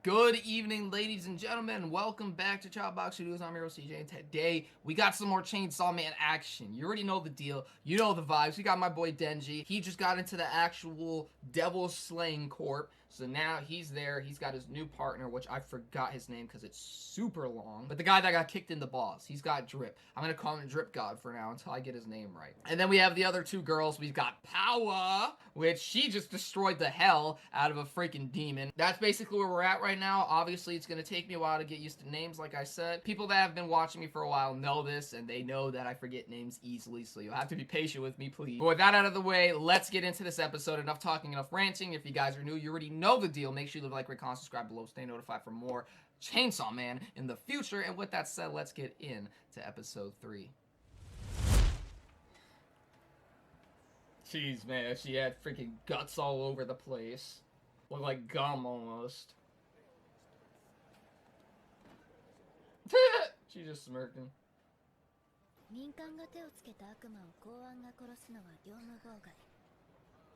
Good evening, ladies and gentlemen. Welcome back to Childbox Studios. I'm your CJ, and today we got some more Chensō Man action. You already know the deal. You know the vibes. We got my boy Denji. He just got into the actual devil slaying corp. So now he's there. He's got his new partner, which I forgot his name because it's super long. But the guy that got kicked in the balls. He's got Drip. I'm going to call him Drip God for now until I get his name right. And then we have the other two girls. We've got Power, which she just destroyed the hell out of a freaking demon. That's basically where we're at right now. Obviously, it's going to take me a while to get used to names, like I said. People that have been watching me for a while know this, and they know that I forget names easily, so you'll have to be patient with me, please. But with that out of the way, let's get into this episode. Enough talking, enough ranting. If you guys are new, you already know the deal. Make sure you leave a like, rate, comment, subscribe below, stay notified for more Chensō Man in the future. And with that said, let's get into episode 3. Jeez, man, she had freaking guts all over the place. Looked like gum, almost. She's just smirking. 民間が手をつけた悪魔を公安が殺すのは業務妨害。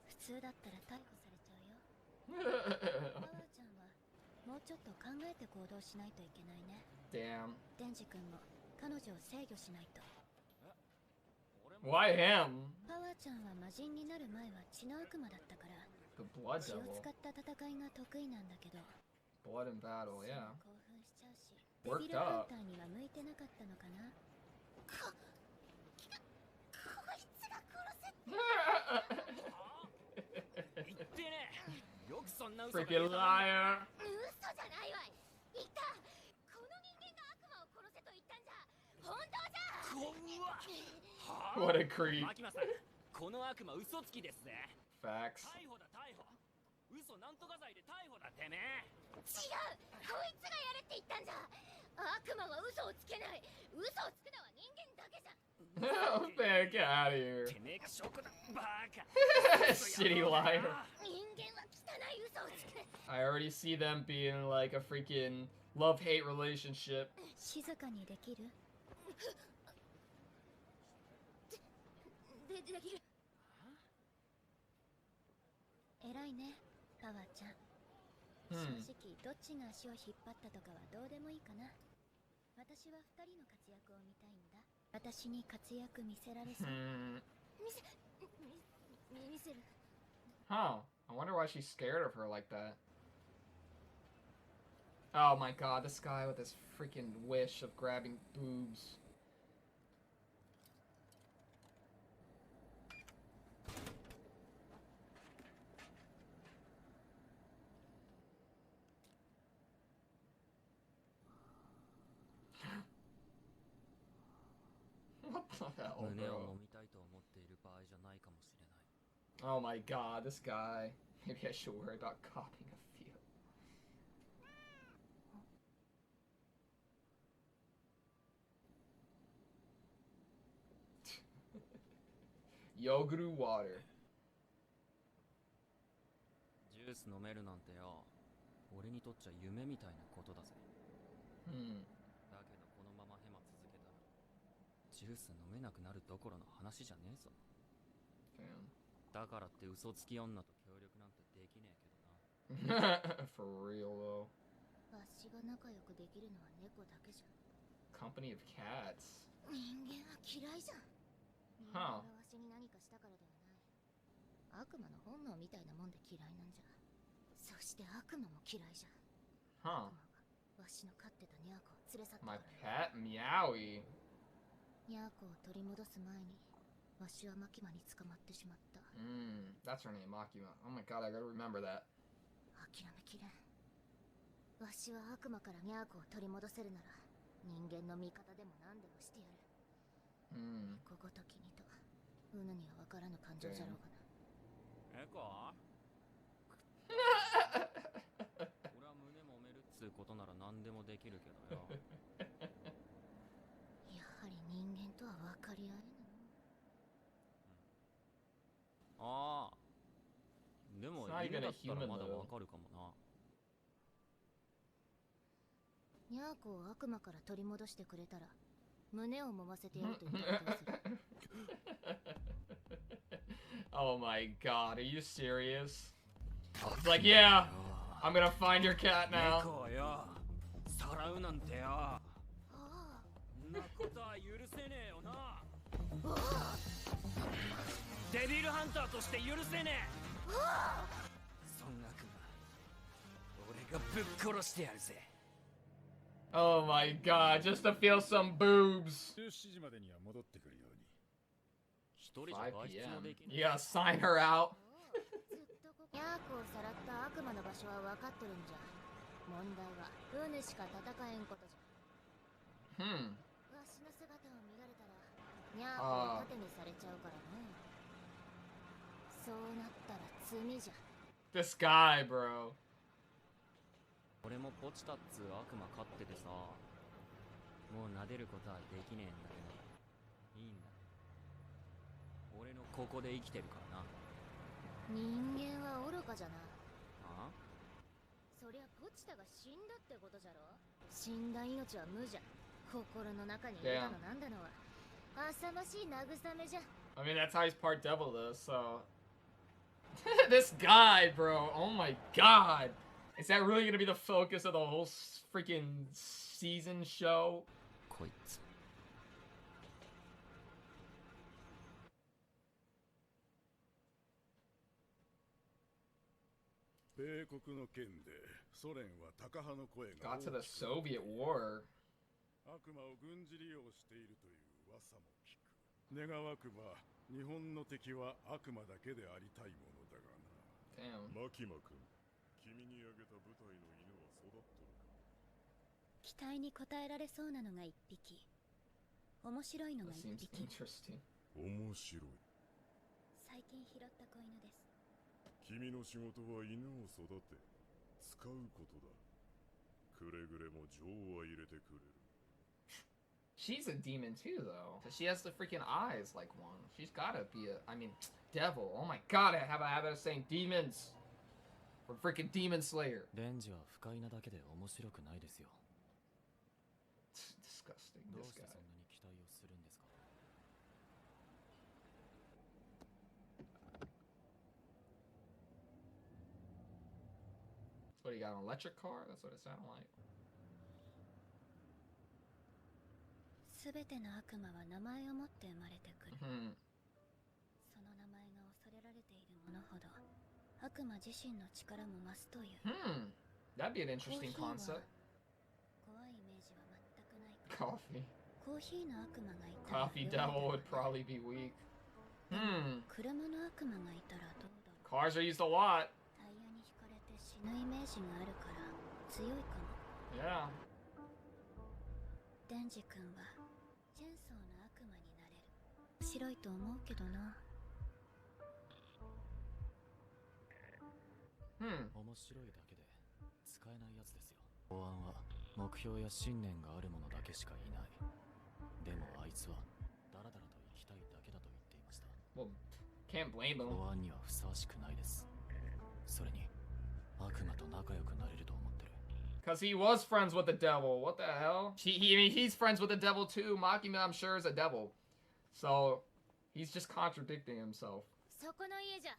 普通だったら逮捕されちゃうよ。パワーちゃんはもうちょっと考えて行動しないといけないね。Damn. デンジ君も彼女を制御しないと。Why him? パワーちゃんは魔人になる前は血の悪魔だったから、 The blood 血を devil. 使った戦いが得意なんだけど、 Blood in battle, yeah. 興奮しちゃうし、デビルハンターには向いてなかったのかな。こいつが殺せ。Freaking liar. 嘘じゃないわい。言った。この人間が悪魔を殺せと言ったんじゃ。本当じゃ。What a creep. マキマさん、この悪魔嘘つきですね。 Facts. 逮捕だ逮捕。嘘なんとか罪で逮捕だてめえ。違う。こいつがやれって言ったんじゃ。悪魔は嘘をつけない。嘘をつくのは人間だけじゃ。Oh, man, get out of here. てめえが証拠だ。バカ。Shitty liar. 人間は汚い嘘をつく。 I already see them being like a freaking love-hate relationship. 静かにできる？できる。偉いね、パワーちゃん。正直どっちが足を引っ張ったとかはどうでもいいかな。私は二人の活躍を見たいんだ。私に活躍見せられそう。見せる。 Huh. I wonder why she's scared of her like that. Oh my god, this guy with his freaking wish of grabbing boobs. What the hell, bro? Oh my god, this guy. Maybe I should worry about copying a few. Yoguru water. ジュース飲めるなんてよ、俺にとっちゃ夢みたいなことだぜ。だけどこのままヘマ続けたらジュース飲めなくなるどころの話じゃねえぞ。だからって嘘つき女と協力なんてできねえけどな。For real though. わしが仲良くできるのは猫だけじゃ。 Company of cats. 人間は嫌いじゃん。人間がわしに何かしたからではない。悪魔の本能みたいなもんで嫌いなんじゃ。そして悪魔も嫌いじゃん。 Huh. 悪魔がわしの飼ってたニャーコを連れ去ったか My ら。 pet Meowie. ニャーコを取り戻す前にわしはマキマに捕まってしまった。 That's her name, Makima. Oh my god, I gotta remember that. 諦めきれん。わしは悪魔からニャーコを取り戻せるなら人間の味方でも何でもしてやる。こごときにとうぬには分からぬ感情じゃろうがな。エコ俺は胸揉めるっつうことなら何でもできるけどよ。やはり人間とは分かり合えぬ。ああ。でも犬だったらまだわかるかもな。ニャーコを悪魔から取り戻してくれたら胸を揉ませてやると言ったらどうする？ Oh my god, are you serious? It's like, yeah, I'm gonna find your cat now. 猫をよさらうなんてよそんなことは許せねえよなデビルハンターとして許せねえそんな悪魔俺がぶっ殺してやるぜ Oh my god, just to feel some boobs. 17時までには戻ってくるように。一人じゃ 5 外出も p.m. できない You gotta sign her out. ずっとここヤークをさらった悪魔の場所は分かっとるんじゃ問題はウヌしか戦えんことじゃわしの姿を見られたらニャークを盾にされちゃうからねそうなったら罪じゃ This guy, bro. 俺もポチタっつう悪魔飼っててさもう撫でることはできねえんだけどいいんだ俺のここで生きてるからな人間は愚かじゃなあそりゃポチタが死んだってことじゃろ死んだ命は無じゃ心の中にいたのなんだのは浅ましい慰めじゃ I mean, that's how he's part devil, though, so. This guy, bro. Oh my god. Is that really gonna be the focus of the whole freaking season show? こいつ米国の件でソ連はタカ派の声が Got to the Soviet War. 悪魔を軍事利用しているという噂も聞く。願わくば日本の敵は悪魔だけでありたいものだがな。Damn. マキマ君、君にあげた部隊の犬は育っとるか。期待に応えられそうなのが1匹面白いのが That 1 seems 匹 interesting. 面白い。最近拾った子犬です君の仕事は犬を育て使うことだ。くれぐれも情は入れてくれる。 She's a demon too, though. She has the freaking eyes like one. She's gotta be a, I mean, devil. Oh my god, I have a habit of saying demons. Or freaking demon slayer. レンジは不快なだけで面白くないですよ Disgusting, どう this して guy. そんなに期待をするんですか What, you got an electric car? That's what it sounded like. すべての悪魔は名前を持って生まれてくる Hmm. その名前が恐れられているものほど悪魔自身の力も増すという Hmm. That'd be an interesting concept. 怖いイメージは全くないから Coffee. コーヒーの悪魔がいたら Coffee 弱 devil would いだろう probably be weak. Hmm. 車の悪魔がいたらどうだろう Cars are used a lot. タイヤに引かれて死ぬイメージがあるから強いかも Yeah. デンジ君はチェンソーの悪魔になれる白いと思うけどな Hmm. 面白いだけで使えないやつですよ公安は目標や信念がある者だけしかいないでもあいつはダラダラと生きたいだけだと言っていました Well, can't blame him. 公安にはふさわしくないですそれに悪魔と仲良くなれると思ってる Because he was friends with the devil. What the hell? I mean, he's friends with the devil too. Makima, I'm sure, is a devil. So, he's just contradicting himself. そこの家じゃ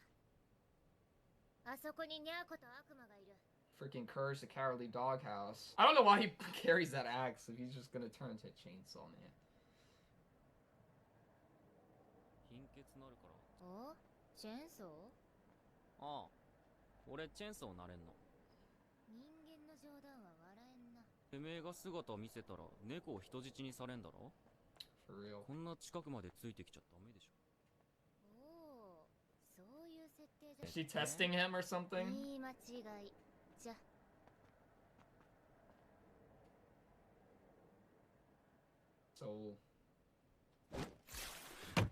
あそこにニャーコと悪魔がいる Freaking Courage the Cowardly Doghouse. I don't know why he carries that axe if he's just gonna turn into a Chainsaw Man. 貧血なるからおチェンソーああ俺チェンソーなれんの人間の冗談は笑えんなてめえが姿見せたら猫を人質にされんだろ For real. こんな近くまでついてきちゃダメでしょおおそういう設定じゃ Is she testing him or something? いい間違いじゃ So.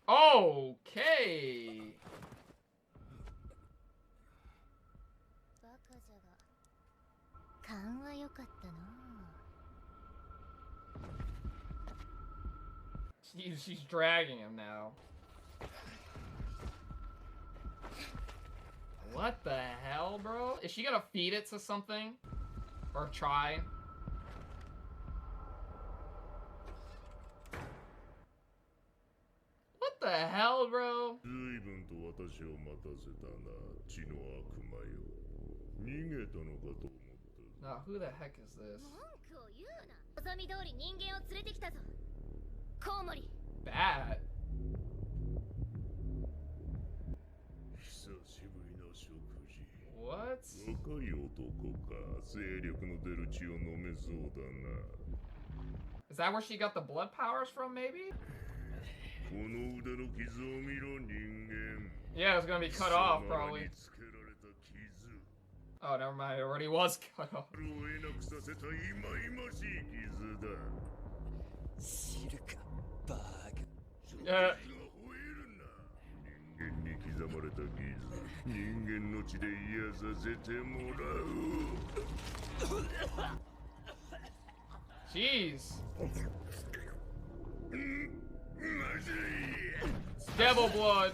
Okay! バカじゃが勘は良かったな She's dragging him now. What the hell, bro? Is she gonna feed it to something? Or try? What the hell, bro? 随分と私を待たせたな、地の悪魔よ。逃げたのかと思った。 Now, who the heck is this? 文句を言うな。望み通り人間を連れてきたぞ。コウモリ。Bad. 久しぶりの食事。 What? 若い男か。精力の出る血を飲めそうだな。 Is that where she got the blood powers from, maybe? この腕の傷を見ろ、人間。 Yeah, it's gonna be cut off, probably. つけられた傷。 Oh, never mind. It already was cut off. を得なくさせた忌々しい傷だ。知るかバーカ。食事が吠えるな。人間に刻まれた傷。人間の血で癒させてもらう。 Jeez. まずい。 It's devil blood.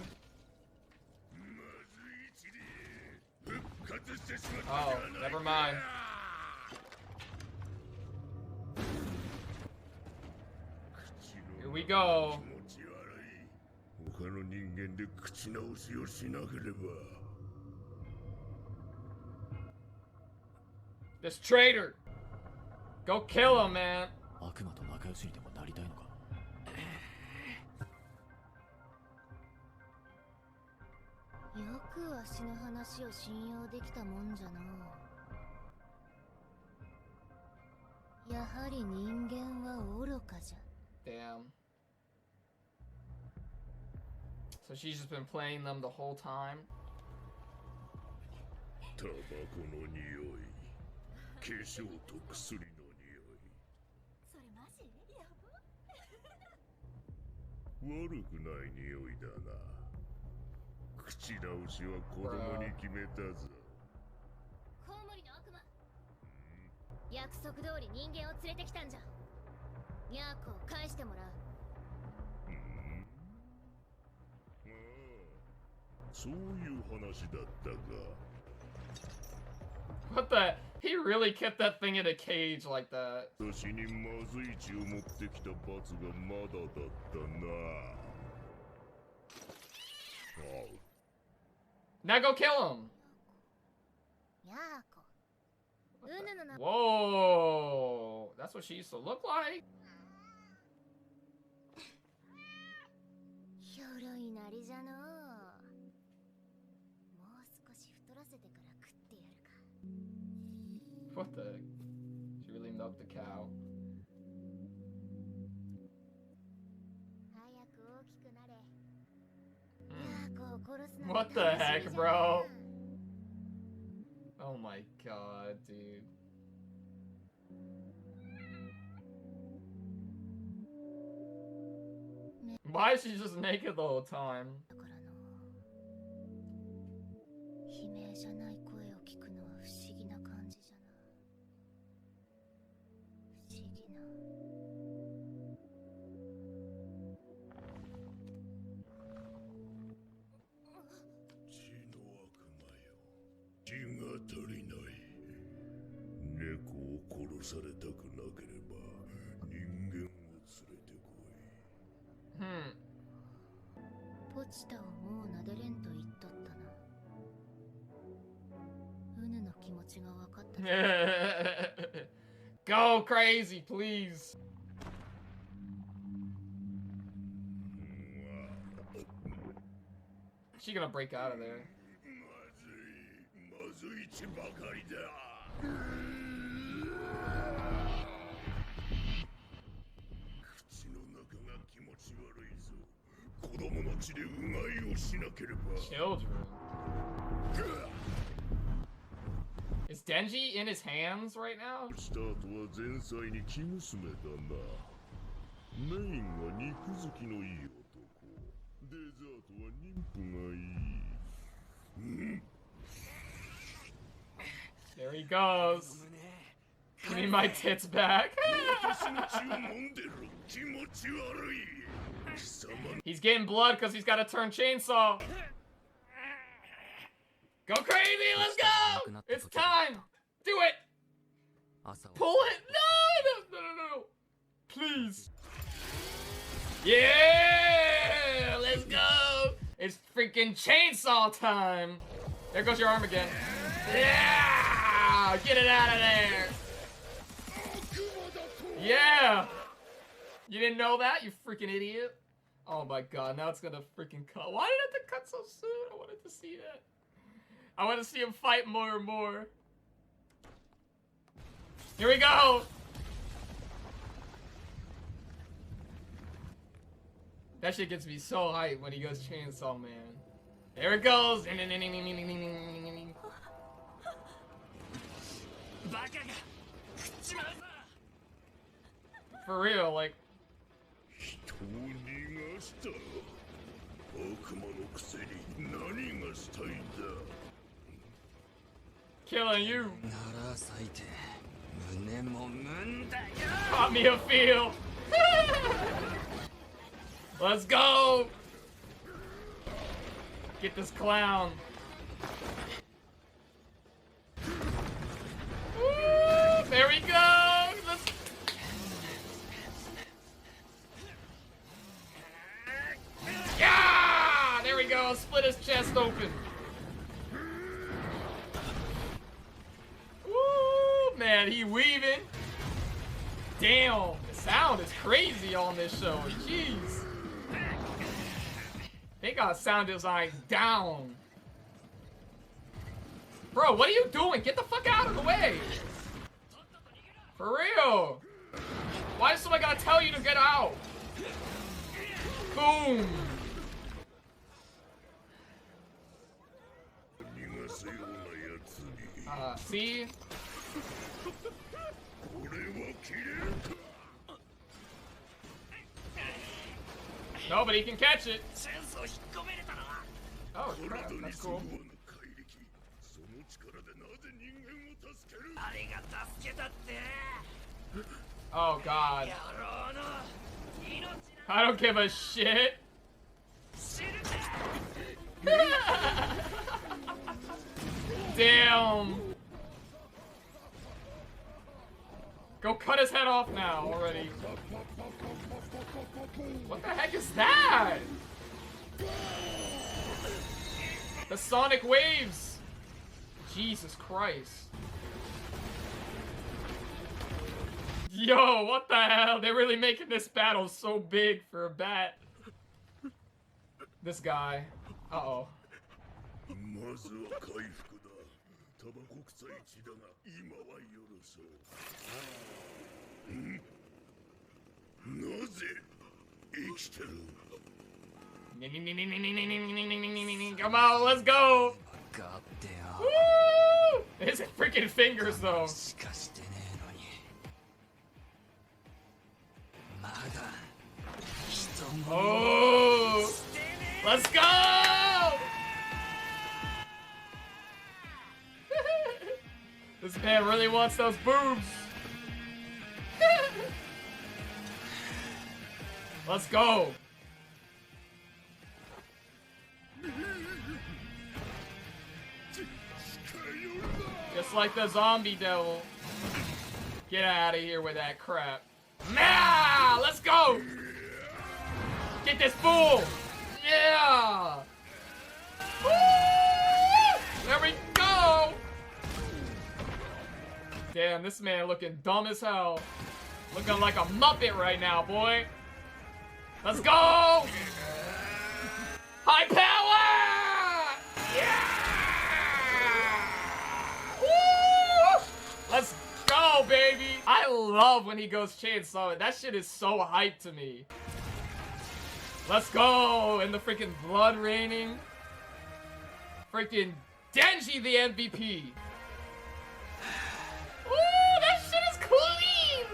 まずい血で復活してしまったじ Oh, ゃないか。 never mind. 口 Here の we go. 気持ち悪い。他の人間で口直しをしなければ。 This traitor. Go kill him, man. 悪魔と仲良しにでもなりたいのか。よくわしの話を信用できたもんじゃな。やはり人間は愚かじゃ。 Damn. So she's just been playing them the whole time. タバコの匂い。化粧と薬の匂い。それマジ？やば。悪くない匂いだな。口直しは子供に決めたぞ。コウモリの悪魔。約束通り人間を連れてきたんじゃ。ニャーコを返してもらう。そういう話だったか。 What the? He really kept that thing in a cage like that. 私にまずい血を持ってきた罰がまだだったな。Now go kill him. ニャーコ。うぬのな。 Whoa. That's what she used to look like? ひょろいなりじゃのう。もう少し太らせてから食ってやるか。 What the? She really milked the cow. 早く大きくなれ。ニャーコを殺すのが What the 楽しみ heck, じゃな。 bro? Oh my god, dude. Why is she just naked the whole time? だからの悲鳴じゃない声を聞くのは不思議な感じじゃな。不思議な。血の悪魔よ。血が足りない。猫を殺されたくなければ人間を連れてこい。ポチタをもう撫でれんと言っとったな。うぬの気持ちが分かった。 Go crazy, please. She gonna break out of there. まずい血ばかりだ。口の中が気持ち悪いぞ。子供の血でうがいをしなければ。 Children. Is Denji in his hands right now? スタートは前妻に生娘だな。メインは肉好きのいい男。デザートは妊婦がいい。There he goes. Give me my tits back. 私の血を飲んでる。気持ち悪い。貴様 He's getting blood because he's got to turn chainsaw. Go crazy, let's go! It's time! Do it! 朝は Pull it! No! Please. Yeah! Let's go! It's freaking chainsaw time! There goes your arm again. Yeah! Get it out of there! Yeah! You didn't know that, you freaking idiot? Oh my god, now it's gonna freaking cut. Why did it have to cut so soon? I wanted to see that. I want to see him fight more and more. Here we go! That shit gets me so hyped when he goes Chensō Man. There it goes! For real, like... Killing you! Caught me a feel! Let's go! Get this clown. Woo! There we go! Let's... Yeah! There we go! Split his chest open. Woo! Man, he weaving. Damn, the sound is crazy on this show. Jeez. They got sound design down. Bro, what are you doing? Get the fuck out of the way. For real. Why does somebody gotta tell you to get out? Boom. See? Nobody can catch it. Oh, crap. That's cool. Oh, God. I don't give a shit. Damn. Go cut his head off now already. What the heck is that? The sonic waves. Jesus Christ. Yo, what the hell? They're really making this battle so big for a bat. This guy. Uh-oh. Come on, let's go! Woo! His freaking fingers, though. Oh! Let's go! This man really wants those boobs. Let's go. Just like the zombie devil. Get out of here with that crap. Nah! Let's go! Get this fool! Yeah! Woo! There we go! Damn, this man looking dumb as hell. Looking like a Muppet right now, boy. Let's go! High power! Yeah! Woo! Let's go, baby! I love when he goes Chensō Man. That shit is so hype to me. Let's go! And the freaking blood raining. Freaking Denji the MVP. Ooh, that shit is clean!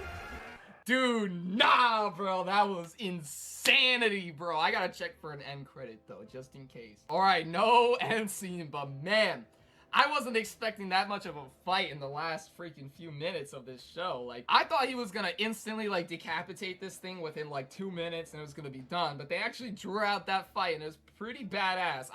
Dude, nah, bro. That was insanity, bro. I gotta check for an end credit, though, just in case. Alright, no end scene, but man, I wasn't expecting that much of a fight in the last freaking few minutes of this show. Like, I thought he was gonna instantly, like, decapitate this thing within, like, 2 minutes and it was gonna be done. But they actually drew out that fight and it was pretty badass.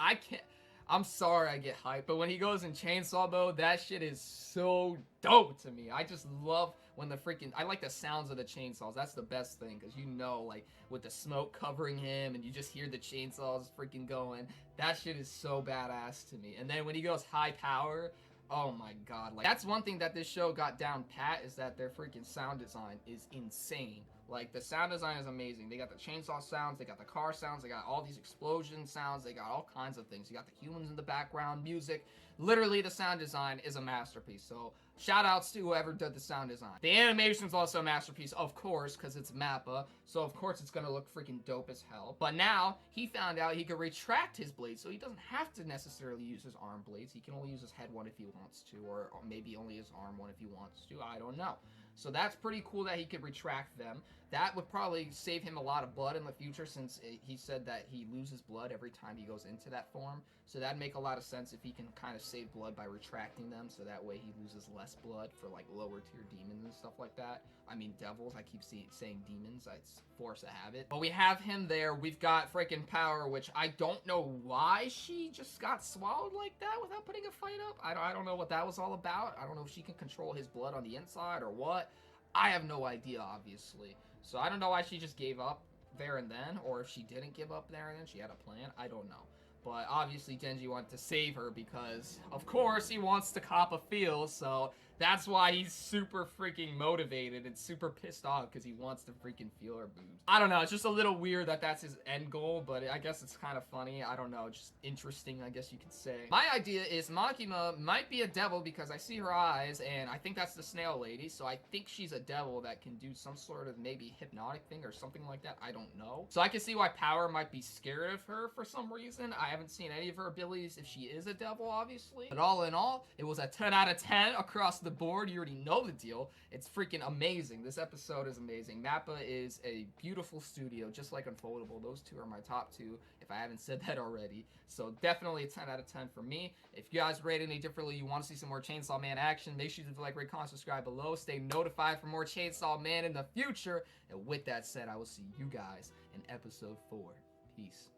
I'm sorry I get hyped, but when he goes in chainsaw mode, that shit is so dope to me. I just love when I like the sounds of the chainsaws. That's the best thing, because you know, like, with the smoke covering him and you just hear the chainsaws freaking going, that shit is so badass to me. And then when he goes high power, Oh my god, like, that's one thing that this show got down pat, is that their freaking sound design is insane. Like, the sound design is amazing. They got the chainsaw sounds, they got the car sounds, they got all these explosion sounds, they got all kinds of things. You got the humans in the background, music. Literally, the sound design is a masterpiece. So, shout outs to whoever did the sound design. The animation's also a masterpiece, of course, because it's Mappa. So, of course, it's gonna look freaking dope as hell. But now, he found out he could retract his blades, so he doesn't have to necessarily use his arm blades. He can only use his head one if he wants to, or maybe only his arm one if he wants to. I don't know. So that's pretty cool that he could retract them. That would probably save him a lot of blood in the future, since he said that he loses blood every time he goes into that form. So that'd make a lot of sense if he can kind of save blood by retracting them, so that way he loses less blood for like lower tier demons and stuff like that. I mean devils, I keep saying demons, it's force of habit. But we have him there. We've got freaking Power, which I don't know why she just got swallowed like that without putting a fight up. I don't know what that was all about. I don't know if she can control his blood on the inside or what. I have no idea, obviously. So I don't know why she just gave up there and then, or if she didn't give up there and then, she had a plan. I don't know. But obviously Denji wanted to save her because, of course, he wants to cop a feel, so that's why he's super freaking motivated and super pissed off, because he wants to freaking feel her boobs. I don't know, it's just a little weird that that's his end goal, but I guess it's kind of funny. I don't know, just interesting, I guess you could say. My idea is Makima might be a devil because I see her eyes, and I think that's the snail lady, so I think she's a devil that can do some sort of maybe hypnotic thing or something like that. I don't know. So I can see why Power might be scared of her for some reason. I haven't seen any of her abilities if she is a devil, obviously. But all in all, it was a 10 out of 10 across the board. You already know the deal. It's freaking amazing. This episode is amazing. Mappa is a beautiful studio, just like Unfoldable. Those two are my top two, if I haven't said that already. So definitely a 10 out of 10 for me. If you guys rate any differently, you want to see some more Chainsāw Man action, make sure to like, rate, comment, subscribe below. Stay notified for more Chainsāw Man in the future. And with that said, I will see you guys in episode 4. Peace.